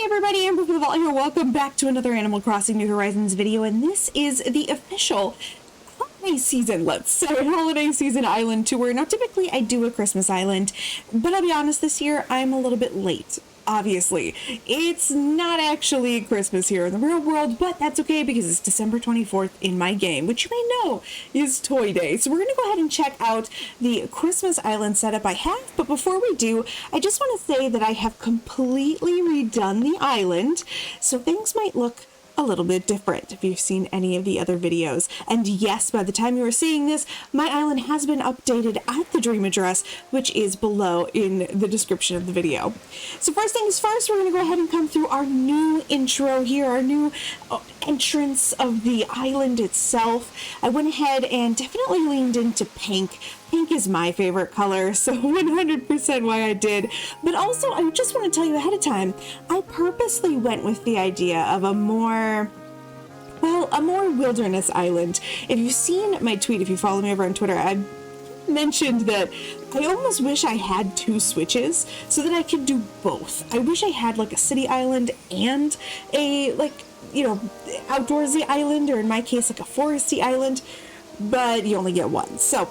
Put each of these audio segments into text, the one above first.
Hey everybody, AmberFrmThVault here. Welcome back to another Animal Crossing New Horizons video, and this is the official holiday season, let's say, holiday season island tour. Now, typically I do a Christmas island, but I'll be honest, this year I'm a little bit late. Obviously, it's not actually Christmas here in the real world, but that's okay because it's December 24th in my game, which you may know is Toy Day. So we're going to go ahead and check out the Christmas Island setup I have. But before we do, I just want to say that I have completely redone the island, so things might look a little bit different if you've seen any of the other videos. And yes, by the time you are seeing this, my island has been updated at the dream address, which is below in the description of the video. So first things first, we're going to go ahead and come through our new intro here, our new entrance of the island itself. I went ahead and definitely leaned into pink. Pink is my favorite color, so 100% why I did. But also, I just want to tell you ahead of time, I purposely went with the idea of a more wilderness island. If you've seen my tweet, if you follow me over on Twitter, I mentioned that I almost wish I had two switches so that I could do both. I wish I had like a city island and a outdoorsy island, or in my case like a foresty island, but you only get one. So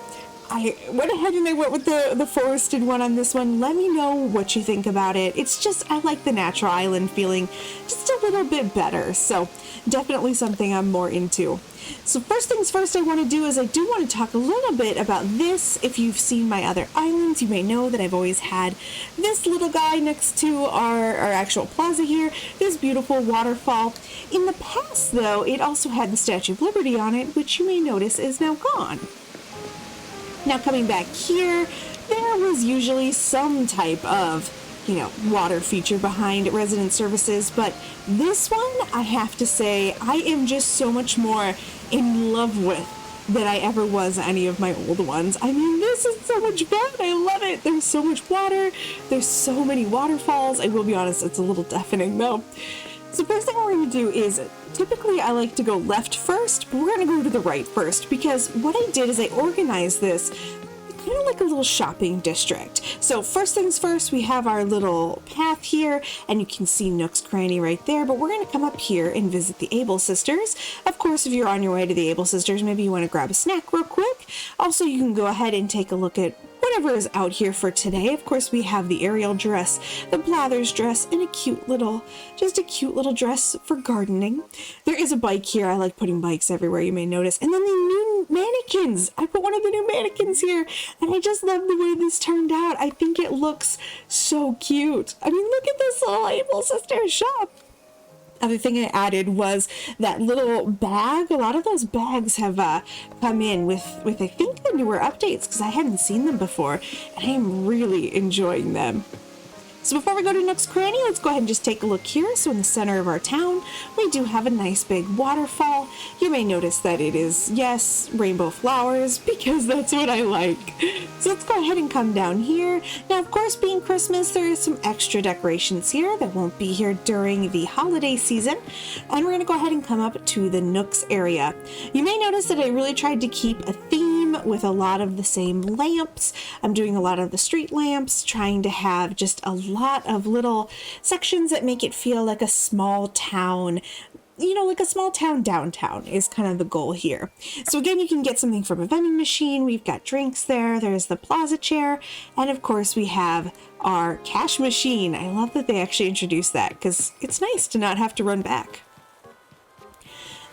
I went ahead and I went with the forested one on this one. Let me know what you think about it. It's just, I like the natural island feeling just a little bit better. So definitely something I'm more into. So first things first I want to do is I do want to talk a little bit about this. If you've seen my other islands, you may know that I've always had this little guy next to our actual plaza here, this beautiful waterfall. In the past though, it also had the Statue of Liberty on it, which you may notice is now gone. Now coming back here, there was usually some type of, water feature behind resident services, but this one, I have to say, I am just so much more in love with than I ever was any of my old ones. I mean, this is so much fun. I love it. There's so much water. There's so many waterfalls. I will be honest, it's a little deafening though. So first thing we're going to do is, typically I like to go left first, but we're going to go to the right first, because what I did is I organized this kind of like a little shopping district. So first things first, we have our little path here, and you can see Nook's Cranny right there, but we're going to come up here and visit the Abel Sisters. Of course, if you're on your way to the Abel Sisters, maybe you want to grab a snack real quick. Also, you can go ahead and take a look at whatever is out here for today. Of course, we have the Ariel dress, the Blathers dress, and just a cute little dress for gardening. There is a bike here. I like putting bikes everywhere, you may notice. And then the new mannequins. I put one of the new mannequins here, and I just love the way this turned out. I think it looks so cute. I mean, look at this little Abel Sisters shop. Other thing I added was that little bag. A lot of those bags have come in with I think the newer updates, because I hadn't seen them before, and I am really enjoying them. So before we go to Nook's Cranny, let's go ahead and just take a look here. So in the center of our town, we do have a nice big waterfall. You may notice that it is, yes, rainbow flowers, because that's what I like. So let's go ahead and come down here. Now, of course, being Christmas, there is some extra decorations here that won't be here during the holiday season. And we're going to go ahead and come up to the Nooks area. You may notice that I really tried to keep a theme with a lot of the same lamps. I'm doing a lot of the street lamps, trying to have just a lot of little sections that make it feel like a small town. Like a small town downtown is kind of the goal here. So again, you can get something from a vending machine. We've got drinks there. There's the plaza chair. And of course, we have our cash machine. I love that they actually introduced that, because it's nice to not have to run back.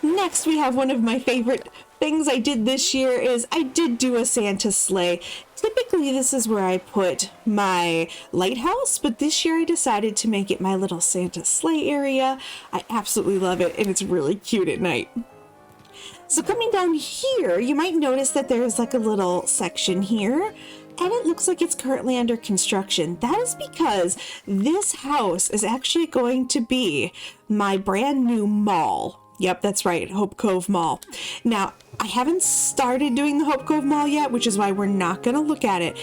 Next, we have one of my favorite things I did this year is I did do a Santa sleigh. Typically, this is where I put my lighthouse, but this year I decided to make it my little Santa sleigh area. I absolutely love it, and it's really cute at night. So coming down here, you might notice that there's like a little section here, and it looks like it's currently under construction. That is because this house is actually going to be my brand new mall. Yep, that's right, Hope Cove Mall. Now, I haven't started doing the Hope Cove Mall yet, which is why we're not going to look at it,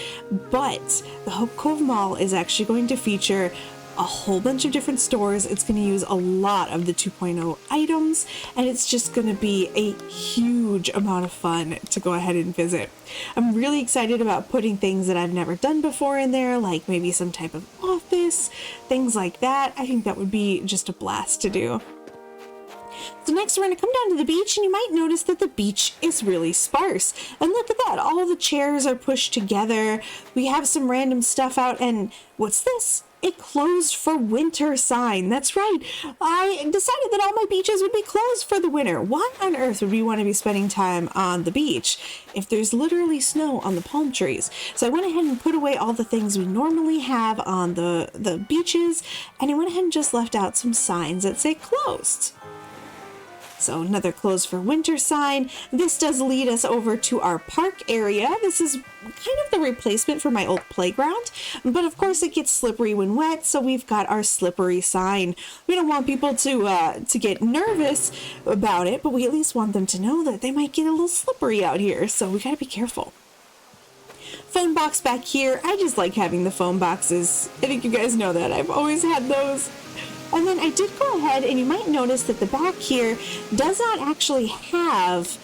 but the Hope Cove Mall is actually going to feature a whole bunch of different stores. It's going to use a lot of the 2.0 items, and it's just going to be a huge amount of fun to go ahead and visit. I'm really excited about putting things that I've never done before in there, like maybe some type of office Christmas, things like that. I think that would be just a blast to do. So next we're going to come down to the beach, and you might notice that the beach is really sparse. And look at that, all the chairs are pushed together. We have some random stuff out, and what's this? A closed for winter sign. That's right. I decided that all my beaches would be closed for the winter. Why on earth would we want to be spending time on the beach if there's literally snow on the palm trees? So I went ahead and put away all the things we normally have on the beaches, and I went ahead and just left out some signs that say closed. So another closed for winter sign. This does lead us over to our park area. This is kind of the replacement for my old playground, but of course it gets slippery when wet, so we've got our slippery sign. We don't want people to get nervous about it, but we at least want them to know that they might get a little slippery out here, so we gotta be careful. Phone box back here. I just like having the phone boxes. I think you guys know that. I've always had those. And then I did go ahead, and you might notice that the back here does not actually have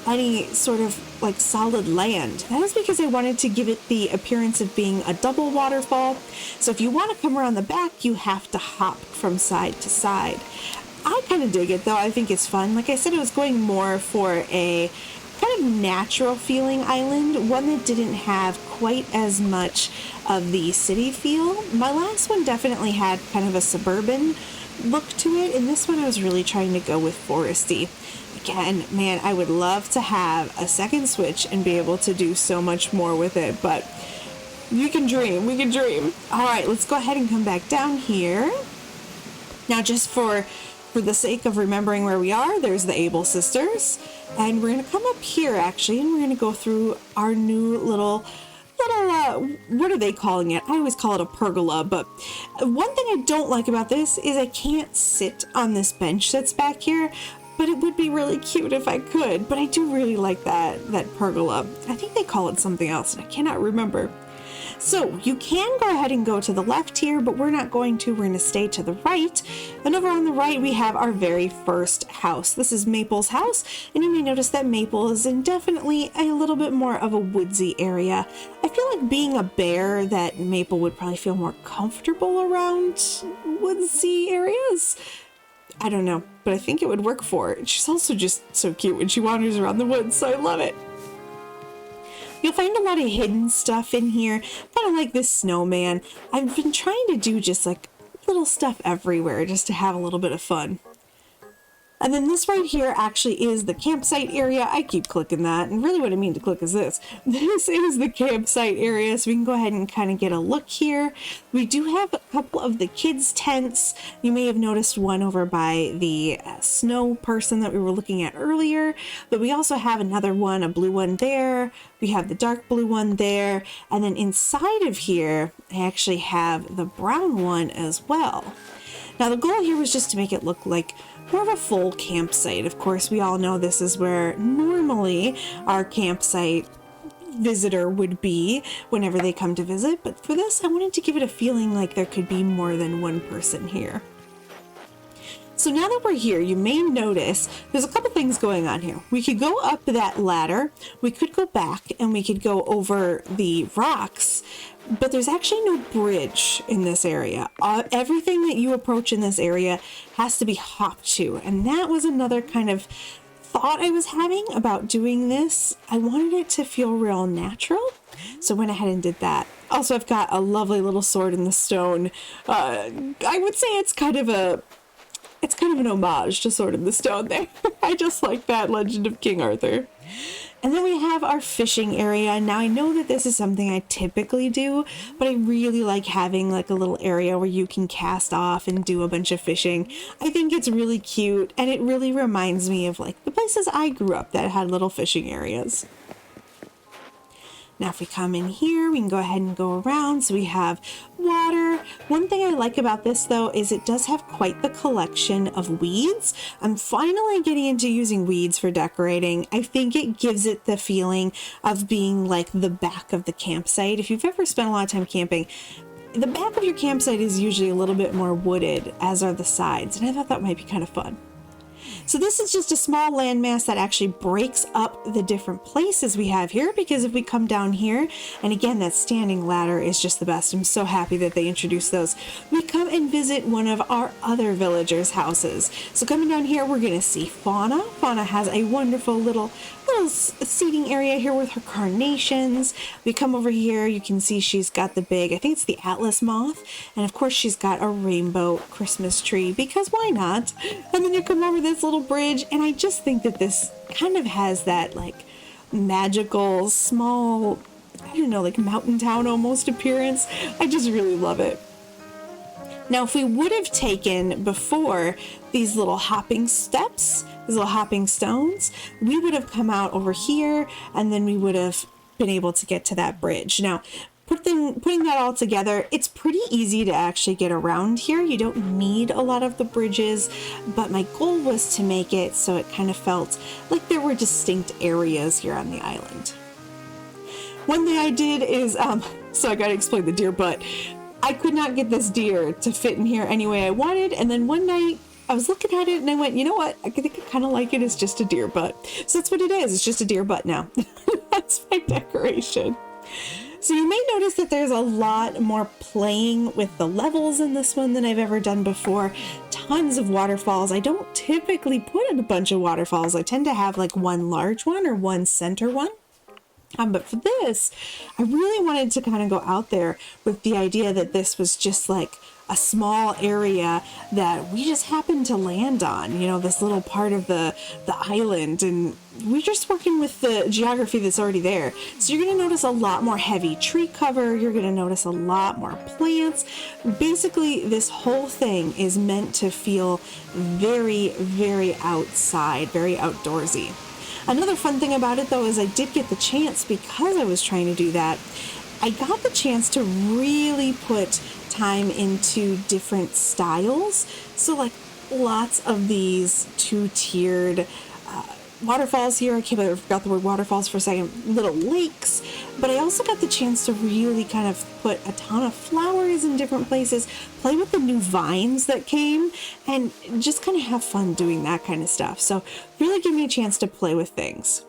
any sort of like solid land. That is because I wanted to give it the appearance of being a double waterfall. So if you want to come around the back, you have to hop from side to side. I kind of dig it though. I think it's fun. Like I said, I was going more for a kind of natural feeling island, one that didn't have quite as much of the city feel. My last one definitely had kind of a suburban look to it, and this one I was really trying to go with foresty. Again, man, I would love to have a second Switch and be able to do so much more with it, but you can dream, we can dream. All right, let's go ahead and come back down here. Now, just for the sake of remembering where we are, there's the Abel Sisters, and we're going to come up here actually, and we're going to go through our new little, what are they calling it? I always call it a pergola, but one thing I don't like about this is I can't sit on this bench that's back here, but it would be really cute if I could. But I do really like that pergola. I think they call it something else, and I cannot remember. So you can go ahead and go to the left here, but we're not going to. We're going to stay to the right. And over on the right, we have our very first house. This is Maple's house, and you may notice that Maple is in definitely a little bit more of a woodsy area. I feel like being a bear, that Maple would probably feel more comfortable around woodsy areas. I don't know, but I think it would work for her. She's also just so cute when she wanders around the woods, so I love it. You'll find a lot of hidden stuff in here, kind of like this snowman. I've been trying to do just like little stuff everywhere just to have a little bit of fun. And then this right here actually is the campsite area. I keep clicking that, and really what I mean to click is this. This is the campsite area, so we can go ahead and kind of get a look here. We do have a couple of the kids' tents. You may have noticed one over by the snow person that we were looking at earlier, but we also have another one, a blue one there. We have the dark blue one there, and then inside of here, I actually have the brown one as well. Now the goal here was just to make it look like more of a full campsite. Of course, we all know this is where normally our campsite visitor would be whenever they come to visit, but for this I wanted to give it a feeling like there could be more than one person here. So now that we're here, you may notice there's a couple things going on here. We could go up that ladder, we could go back, and we could go over the rocks, but there's actually no bridge in this area. Everything that you approach in this area has to be hopped to, and that was another kind of thought I was having about doing this. I wanted it to feel real natural, so I went ahead and did that. Also, I've got a lovely little sword in the stone. I would say it's kind of an homage to Sword in the Stone there. I just like that Legend of King Arthur. And then we have our fishing area. Now I know that this is something I typically do, but I really like having like a little area where you can cast off and do a bunch of fishing. I think it's really cute, and it really reminds me of like the places I grew up that had little fishing areas. Now if we come in here, we can go ahead and go around. So we have water. One thing I like about this though is it does have quite the collection of weeds. I'm finally getting into using weeds for decorating. I think it gives it the feeling of being like the back of the campsite. If you've ever spent a lot of time camping, the back of your campsite is usually a little bit more wooded, as are the sides, and I thought that might be kind of fun. So this is just a small landmass that actually breaks up the different places we have here, because if we come down here, and again, that standing ladder is just the best. I'm so happy that they introduced those. We come and visit one of our other villagers' houses. So coming down here, we're going to see Fauna. Fauna has a wonderful little seating area here with her carnations. We come over here, you can see she's got the big, I think it's the Atlas moth, and of course she's got a rainbow Christmas tree, because why not? And then you come over this little bridge, and I just think that this kind of has that like magical small, I don't know, like mountain town almost appearance. I just really love it. Now, if we would have taken before these little hopping steps, these little hopping stones, we would have come out over here, and then we would have been able to get to that bridge. Now, putting that all together, it's pretty easy to actually get around here. You don't need a lot of the bridges, but my goal was to make it so it kind of felt like there were distinct areas here on the island. One thing I did is, so I gotta explain the deer butt. I could not get this deer to fit in here any way I wanted, and then one night I was looking at it and I went, you know what, I think I kind of like it as just a deer butt. So that's what it is, it's just a deer butt now. That's my decoration. So you may notice that there's a lot more playing with the levels in this one than I've ever done before. Tons of waterfalls. I don't typically put in a bunch of waterfalls. I tend to have like one large one or one center one. But for this, I really wanted to kind of go out there with the idea that this was just like a small area that we just happened to land on, you know, this little part of the island, and we're just working with the geography that's already there. So you're going to notice a lot more heavy tree cover. You're going to notice a lot more plants. Basically, this whole thing is meant to feel very, very outside, very outdoorsy. Another fun thing about it, though, is I did get the chance, because I was trying to do that, I got the chance to really put time into different styles. So like lots of these two-tiered waterfalls here. I can't believe I forgot the word waterfalls for a second. Little lakes. But I also got the chance to really kind of put a ton of flowers in different places, play with the new vines that came, and just kind of have fun doing that kind of stuff. So really give me a chance to play with things.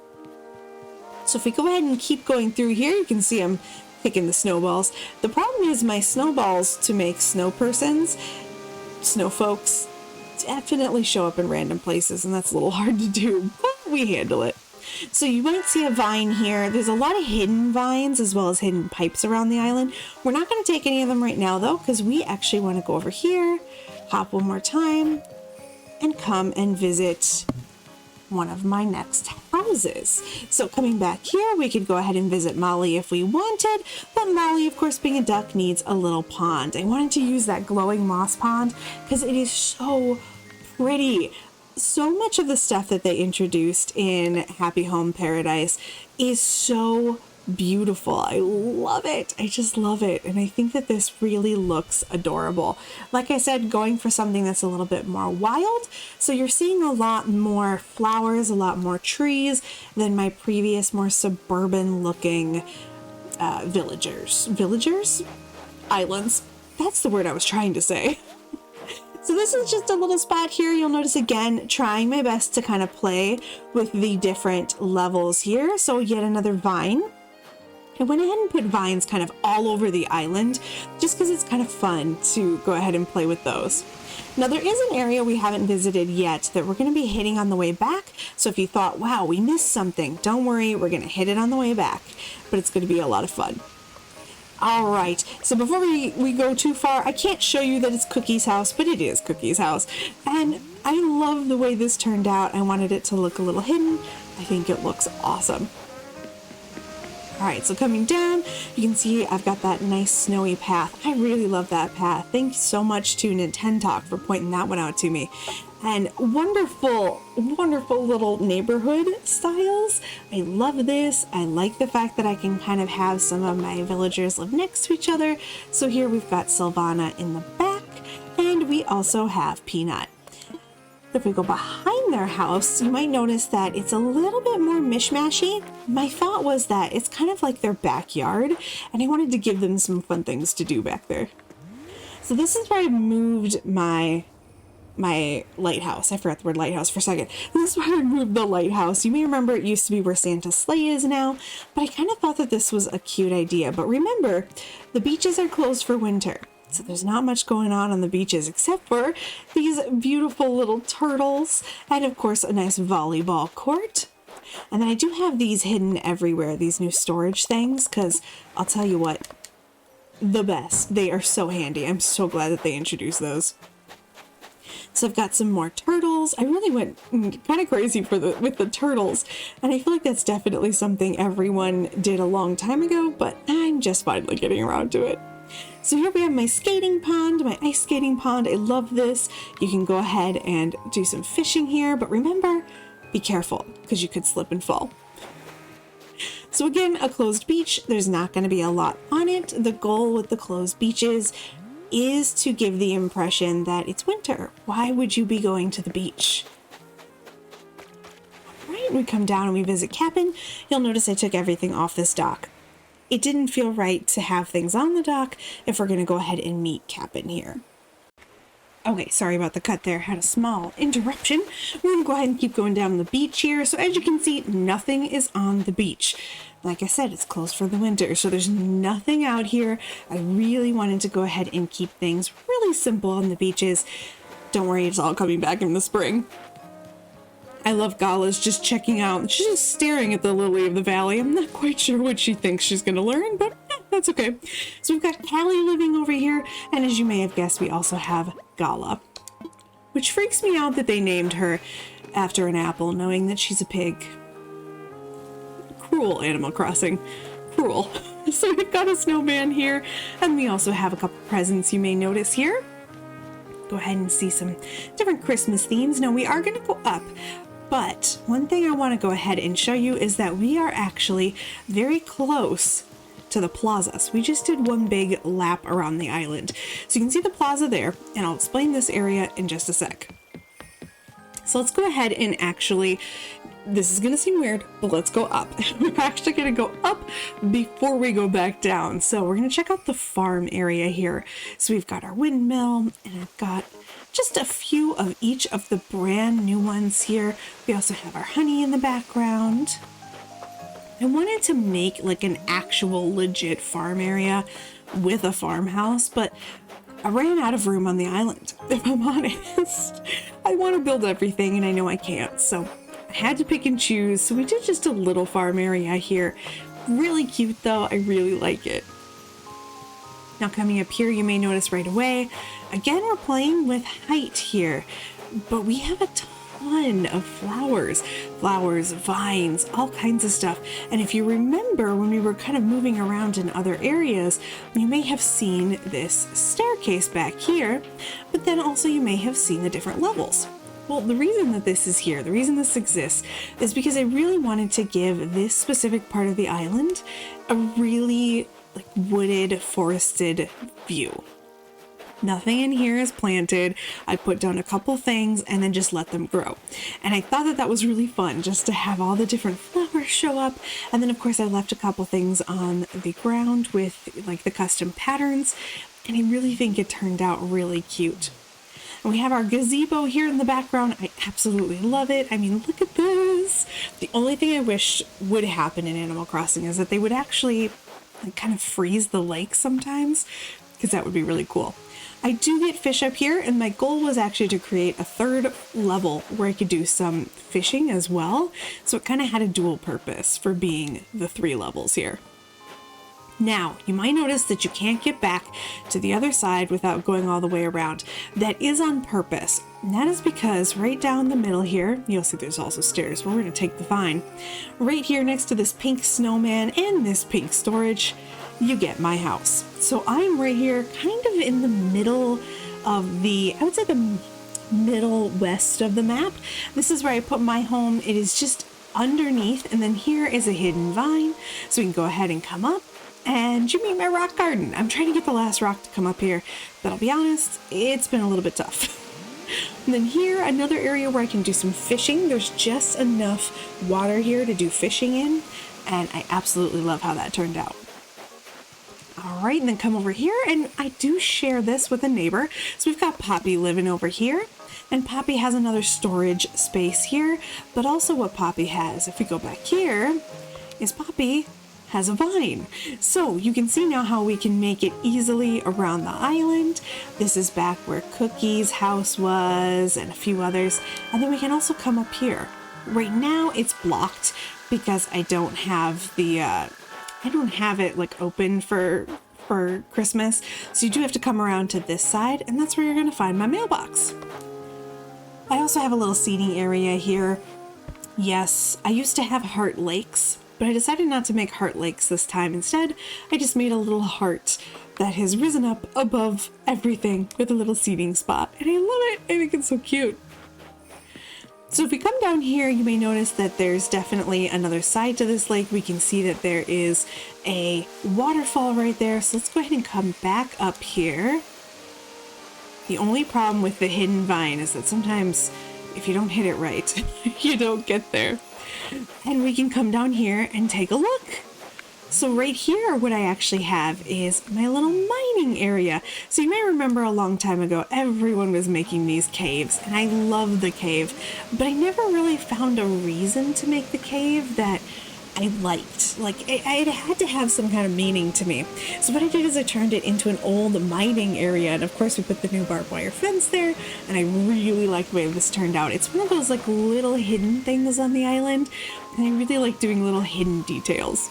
So if we go ahead and keep going through here, you can see I'm picking the snowballs. The problem is my snowballs to make snow persons, snow folks, definitely show up in random places, and that's a little hard to do, but we handle it. So you might see a vine here. There's a lot of hidden vines as well as hidden pipes around the island. We're not going to take any of them right now though, because we actually want to go over here, hop one more time, and come and visit one of my next houses. So coming back here, we could go ahead and visit Molly if we wanted, but Molly, of course, being a duck, needs a little pond. I wanted to use that glowing moss pond because it is so pretty. So much of the stuff that they introduced in Happy Home Paradise is so beautiful. I love it. I just love it. And I think that this really looks adorable. Like I said, going for something that's a little bit more wild. So you're seeing a lot more flowers, a lot more trees than my previous more suburban looking villagers? Islands. That's the word I was trying to say. So this is just a little spot here. You'll notice again, trying my best to kind of play with the different levels here. So yet another vine. I went ahead and put vines kind of all over the island just because it's kind of fun to go ahead and play with those. Now there is an area we haven't visited yet that we're going to be hitting on the way back. So if you thought, wow, we missed something, don't worry, we're going to hit it on the way back, but it's going to be a lot of fun. All right, so before we go too far, I can't show you that it's Cookie's house, but it is Cookie's house. And I love the way this turned out. I wanted it to look a little hidden. I think it looks awesome. All right, so coming down, you can see I've got that nice snowy path. I really love that path. Thanks so much to Nintendoc for pointing that one out to me. And wonderful, wonderful little neighborhood styles. I love this. I like the fact that I can kind of have some of my villagers live next to each other. So here we've got Sylvana in the back, and we also have Peanut. If we go behind their house, you might notice that it's a little bit more mishmashy. My thought was that it's kind of like their backyard, and I wanted to give them some fun things to do back there. So this is where I moved my my lighthouse. I forgot the word lighthouse for a second. This is why I moved the lighthouse. You may remember it used to be where Santa's sleigh is now, but I kind of thought that this was a cute idea. But remember, the beaches are closed for winter, so there's not much going on the beaches except for these beautiful little turtles and, of course, a nice volleyball court. And then I do have these hidden everywhere, these new storage things, because I'll tell you what, the best. They are so handy. I'm so glad that they introduced those. So I've got some more turtles. I really went kind of crazy with the turtles, and I feel like that's definitely something everyone did a long time ago, but I'm just finally getting around to it. So here we have my skating pond, my ice skating pond. I love this. You can go ahead and do some fishing here, but remember, be careful because you could slip and fall. So again, a closed beach. There's not going to be a lot on it. The goal with the closed beaches is to give the impression that it's winter. Why would you be going to the beach? All right, we come down and we visit cabin. You'll notice I took everything off this dock. It didn't feel right to have things on the dock if we're going to go ahead and meet cabin here. Okay, sorry about the cut there. Had a small interruption. We're going to go ahead and keep going down the beach here. So as you can see, nothing is on the beach. Like I said, it's closed for the winter, so there's nothing out here. I really wanted to go ahead and keep things really simple on the beaches. Don't worry, it's all coming back in the spring. I love Gala's just checking out. She's just staring at the lily of the valley. I'm not quite sure what she thinks she's going to learn, but that's okay. So we've got Callie living over here, and as you may have guessed, we also have Gala, which freaks me out that they named her after an apple, knowing that she's a pig. Cruel, Animal Crossing. Cruel. So we've got a snowman here, and we also have a couple presents you may notice here. Go ahead and see some different Christmas themes. Now we are going to go up, but one thing I want to go ahead and show you is that we are actually very close to the plaza. So we just did one big lap around the island. So you can see the plaza there, and I'll explain this area in just a sec. So let's go ahead and actually, this is going to seem weird, but let's go up. We're actually going to go up before we go back down. So we're going to check out the farm area here. So we've got our windmill, and I've got just a few of each of the brand new ones here. We also have our honey in the background. I wanted to make like an actual legit farm area with a farmhouse, but I ran out of room on the island, if I'm honest. I want to build everything, and I know I can't, so I had to pick and choose. So we did just a little farm area here. Really cute though. I really like it. Now coming up here, you may notice right away, again, we're playing with height here, but we have a ton of flowers, vines, all kinds of stuff. And if you remember when we were kind of moving around in other areas, you may have seen this staircase back here, but then also you may have seen the different levels. Well, the reason that this is here, the reason this exists, is because I really wanted to give this specific part of the island a really like wooded, forested view. Nothing in here is planted. I put down a couple things and then just let them grow. And I thought that that was really fun just to have all the different flowers show up. And then of course I left a couple things on the ground with like the custom patterns. And I really think it turned out really cute. And we have our gazebo here in the background. I absolutely love it. I mean, look at this. The only thing I wish would happen in Animal Crossing is that they would actually like kind of freeze the lake sometimes, because that would be really cool. I do get fish up here, and my goal was actually to create a third level where I could do some fishing as well. So it kind of had a dual purpose for being the 3 levels here. Now, you might notice that you can't get back to the other side without going all the way around. That is on purpose. And that is because right down the middle here, you'll see there's also stairs. We're going to take the vine. Right here next to this pink snowman and this pink storage, you get my house. So I'm right here kind of in the middle of the, I would say the middle west of the map. This is where I put my home. It is just underneath, and then here is a hidden vine. So we can go ahead and come up. And you meet my rock garden. I'm trying to get the last rock to come up here, but I'll be honest, it's been a little bit tough. And then here, another area where I can do some fishing. There's just enough water here to do fishing in, and I absolutely love how that turned out. All right, and then come over here, and I do share this with a neighbor. So we've got Poppy living over here. And Poppy has another storage space here, but also what Poppy has, if we go back here, is Poppy has a vine. So you can see now how we can make it easily around the island. This is back where Cookie's house was and a few others. And then we can also come up here. Right now it's blocked because I don't have it like open for Christmas. So you do have to come around to this side, and that's where you're gonna find my mailbox. I also have a little seating area here. Yes, I used to have heart lakes, but I decided not to make heart lakes this time. Instead, I just made a little heart that has risen up above everything with a little seating spot. And I love it. I think it's so cute. So if we come down here, you may notice that there's definitely another side to this lake. We can see that there is a waterfall right there. So let's go ahead and come back up here. The only problem with the hidden vine is that sometimes if you don't hit it right, you don't get there. And we can come down here and take a look. So right here, what I actually have is my little mining area. So you may remember a long time ago, everyone was making these caves, and I love the cave, but I never really found a reason to make the cave that I liked. Like, it had to have some kind of meaning to me. So what I did is I turned it into an old mining area, and of course we put the new barbed wire fence there, and I really like the way this turned out. It's one of those like little hidden things on the island, and I really like doing little hidden details.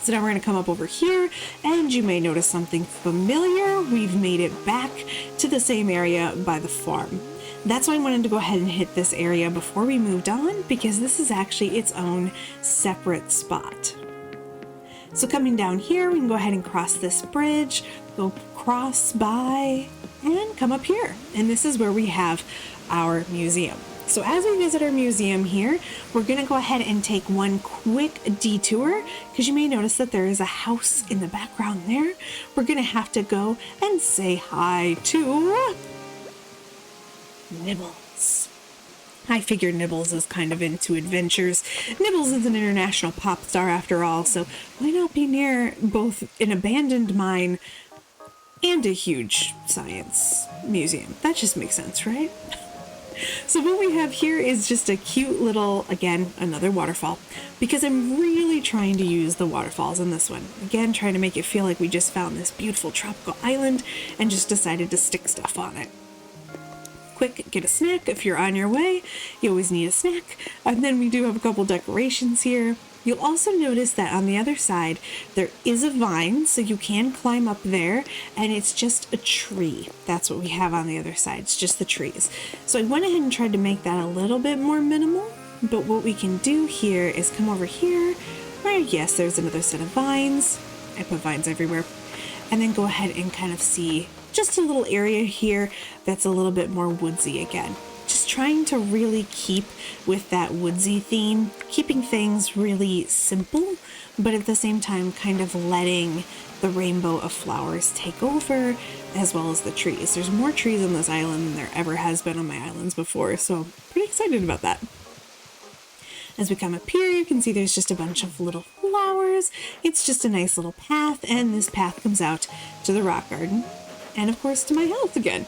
So now we're going to come up over here, and you may notice something familiar. We've made it back to the same area by the farm. That's why I wanted to go ahead and hit this area before we moved on, because this is actually its own separate spot. So coming down here, we can go ahead and cross this bridge, go cross by, and come up here. And this is where we have our museum. So as we visit our museum here, we're going to go ahead and take one quick detour, because you may notice that there is a house in the background there. We're going to have to go and say hi to Nibbles. I figured Nibbles is kind of into adventures. Nibbles is an international pop star after all, so why not be near both an abandoned mine and a huge science museum? That just makes sense, right? So what we have here is just a cute little, again, another waterfall, because I'm really trying to use the waterfalls in this one. Again, trying to make it feel like we just found this beautiful tropical island and just decided to stick stuff on it. Quick, get a snack. If you're on your way, you always need a snack. And then we do have a couple decorations here. You'll also notice that on the other side, there is a vine, so you can climb up there, and it's just a tree. That's what we have on the other side. It's just the trees. So I went ahead and tried to make that a little bit more minimal, but what we can do here is come over here, where yes, there's another set of vines. I put vines everywhere. And then go ahead and kind of see just a little area here that's a little bit more woodsy again. Just trying to really keep with that woodsy theme, keeping things really simple, but at the same time kind of letting the rainbow of flowers take over, as well as the trees. There's more trees on this island than there ever has been on my islands before, so I'm pretty excited about that. As we come up here, you can see there's just a bunch of little flowers. It's just a nice little path, and this path comes out to the rock garden, and of course to my house again.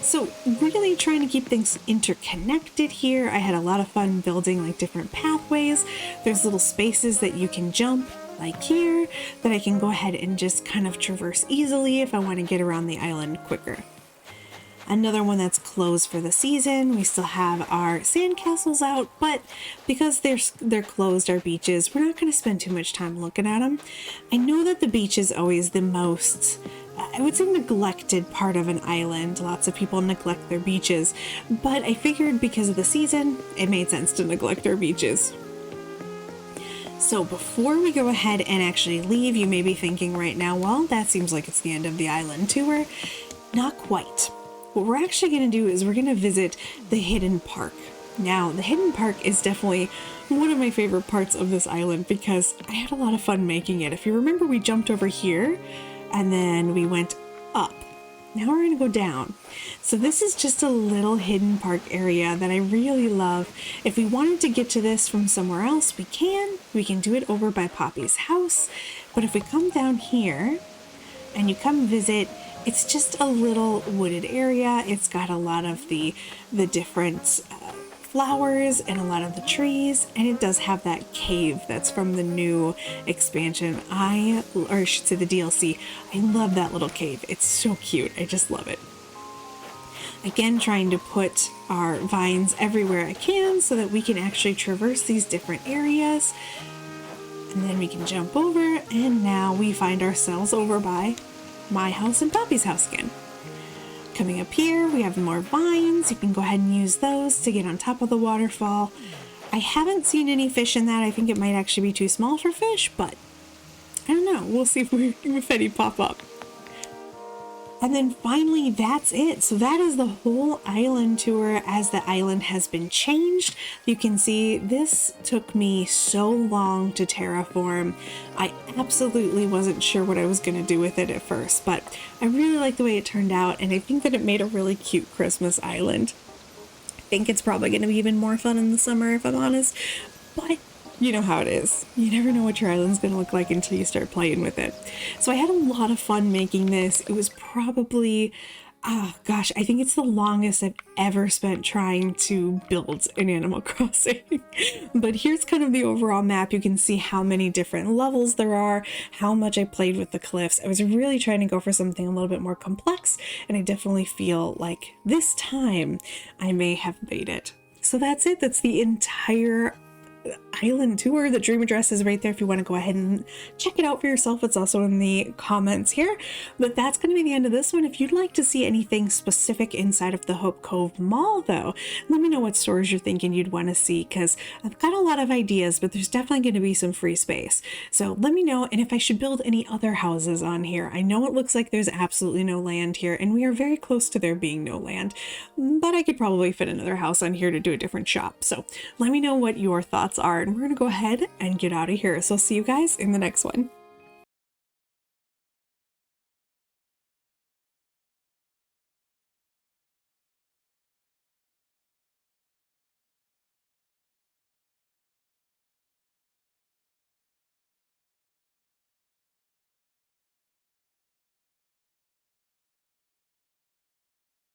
So really trying to keep things interconnected here. I had a lot of fun building like different pathways. There's little spaces that you can jump like here that I can go ahead and just kind of traverse easily if I want to get around the island quicker. Another one that's closed for the season. We still have our sandcastles out, but because they're closed, our beaches, we're not going to spend too much time looking at them. I know that the beach is always the most, I would say, neglected part of an island. Lots of people neglect their beaches, but I figured because of the season, it made sense to neglect our beaches. So before we go ahead and actually leave, you may be thinking right now, well, that seems like it's the end of the island tour. Not quite. What we're actually going to do is we're going to visit the hidden park. Now, the hidden park is definitely one of my favorite parts of this island because I had a lot of fun making it. If you remember, we jumped over here and then we went up. Now we're going to go down. So this is just a little hidden park area that I really love. If we wanted to get to this from somewhere else, we can. We can do it over by Poppy's house. But if we come down here and you come visit It's just a little wooded area. It's got a lot of the different flowers and a lot of the trees, and it does have that cave that's from the new expansion. Or I should say the DLC. I love that little cave. It's so cute. I just love it. Again, trying to put our vines everywhere I can so that we can actually traverse these different areas. And then we can jump over, and now we find ourselves over by my house and Poppy's house again. Coming up here, we have more vines. You can go ahead and use those to get on top of the waterfall. I haven't seen any fish in that. I think it might actually be too small for fish, but I don't know. We'll see if any pop up. And then finally, that's it. So that is the whole island tour as the island has been changed. You can see this took me so long to terraform. I absolutely wasn't sure what I was going to do with it at first, but I really like the way it turned out, and I think that it made a really cute Christmas island. I think it's probably going to be even more fun in the summer, if I'm honest, but you know how it is. You never know what your island's going to look like until you start playing with it. So I had a lot of fun making this. It was probably, I think it's the longest I've ever spent trying to build an Animal Crossing. But here's kind of the overall map. You can see how many different levels there are, how much I played with the cliffs. I was really trying to go for something a little bit more complex, and I definitely feel like this time I may have made it. So that's it. That's the entire island tour. The dream address is right there if you want to go ahead and check it out for yourself. It's also in the comments here. But that's going to be the end of this one. If you'd like to see anything specific inside of the Hope Cove Mall, though, let me know what stores you're thinking you'd want to see, because I've got a lot of ideas, but there's definitely going to be some free space. So let me know, and if I should build any other houses on here. I know it looks like there's absolutely no land here, and we are very close to there being no land, but I could probably fit another house on here to do a different shop. So let me know what your thoughts are, and we're going to go ahead and get out of here. So see you guys in the next one.